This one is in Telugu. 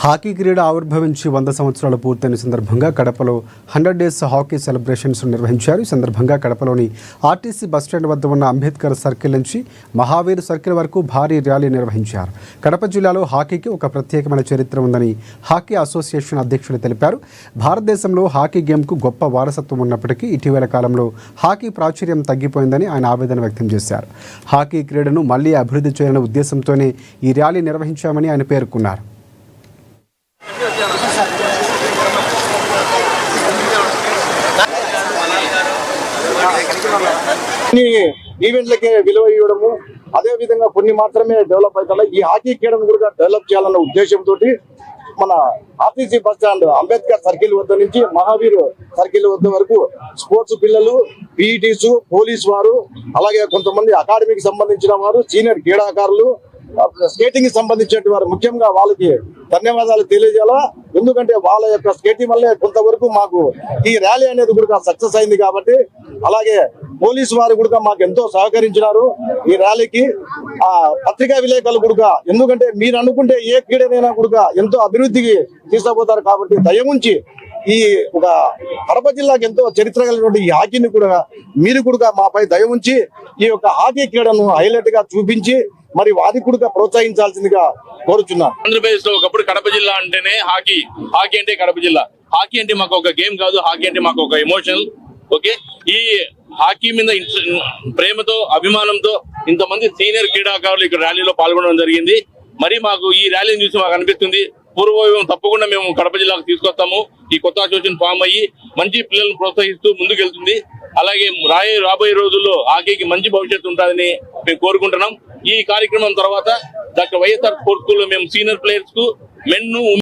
హాకీ క్రీడ ఆవిర్భవించి 100 సంవత్సరాలు పూర్తయిన సందర్భంగా కడపలో 100 డేస్ హాకీ సెలబ్రేషన్స్ నిర్వహించారు. ఈ సందర్భంగా కడపలోని ఆర్టీసీ బస్టాండ్ వద్ద ఉన్న అంబేద్కర్ సర్కిల్ నుంచి మహావీర్ సర్కిల్ వరకు భారీ ర్యాలీ నిర్వహించారు. కడప జిల్లాలో హాకీకి ఒక ప్రత్యేకమైన చరిత్ర ఉందని హాకీ అసోసియేషన్ అధ్యక్షులు తెలిపారు. భారతదేశంలో హాకీ గేమ్కు గొప్ప వారసత్వం ఉన్నప్పటికీ ఇటీవల కాలంలో హాకీ ప్రాచుర్యం తగ్గిపోయిందని ఆయన ఆవేదన వ్యక్తం చేశారు. హాకీ క్రీడను మళ్లీ అభివృద్ధి చేయాలనే ఉద్దేశంతోనే ఈ ర్యాలీ నిర్వహించామని ఆయన పేర్కొన్నారు. ఈవెంట్లకే విలువ ఇవ్వడము, అదే విధంగా కొన్ని మాత్రమే డెవలప్ అవుతాయి. ఈ హాకీ క్రీడను కూడా డెవలప్ చేయాలన్న ఉద్దేశంతో మన RTC bus stand Ambedkar circle వద్ద నుంచి మహావీర్ సర్కిల్ వద్ద వరకు స్పోర్ట్స్ పిల్లలు, పీఈటీస్, పోలీసు వారు, అలాగే కొంతమంది అకాడమీకి సంబంధించిన వారు, సీనియర్ క్రీడాకారులు, స్కేటింగ్ కి సంబంధించిన వారు ముఖ్యంగా వాళ్ళకి ధన్యవాదాలు తెలియజేయాలా. ఎందుకంటే వాళ్ళ యొక్క స్కేటింగ్ వల్లే కొంతవరకు మాకు ఈ ర్యాలీ అనేది కూడా సక్సెస్ అయింది. కాబట్టి అలాగే పోలీసు వారు కూడా మాకు ఎంతో సహకరించినారు ఈ ర్యాలీకి. పత్రికా విలేకరులు కూడా, ఎందుకంటే మీరు అనుకుంటే ఏ క్రీడనైనా కూడా ఎంతో అభివృద్ధికి తీసుకుపోతారు. కాబట్టి దయముంచి ఈ ఒక కడప జిల్లాకి ఎంతో చరిత్ర కలిగినటువంటి ఈ హాకీని కూడా మీరు కూడా మాపై దయముంచి ఈ యొక్క హాకీ క్రీడను హైలైట్ గా చూపించి మరి వారి కూడా ప్రోత్సహించాల్సిందిగా కోరుచున్నాను. ఆంధ్రప్రదేశ్ లో ఒకప్పుడు కడప జిల్లా అంటేనే హాకీ అంటే కడప జిల్లా. హాకీ అంటే మాకు ఒక గేమ్ కాదు, హాకీ అంటే మాకు ఒక ఎమోషనల్. ఓకే, ఈ హాకీ మీద ప్రేమతో, అభిమానంతో ఇంతమంది సీనియర్ క్రీడాకారులు ఇక్కడ ర్యాలీలో పాల్గొనడం జరిగింది. మరి మాకు ఈ ర్యాలీని చూసి మాకు అనిపిస్తుంది, పూర్వవైభవం తప్పకుండా మేము కడప జిల్లాకు తీసుకొస్తాము. ఈ కొత్త అసోసియేషన్ ఫామ్ అయ్యి మంచి పిల్లలను ప్రోత్సహిస్తూ ముందుకెళ్తుంది. అలాగే రాబోయే రోజుల్లో హాకీకి మంచి భవిష్యత్తు ఉంటుందని మేము కోరుకుంటున్నాం. ఈ కార్యక్రమం తర్వాత డాక్టర్ వైఎస్ఆర్ స్పోర్ట్స్ స్కూల్లో మేము సీనియర్ ప్లేయర్స్ కు మెన్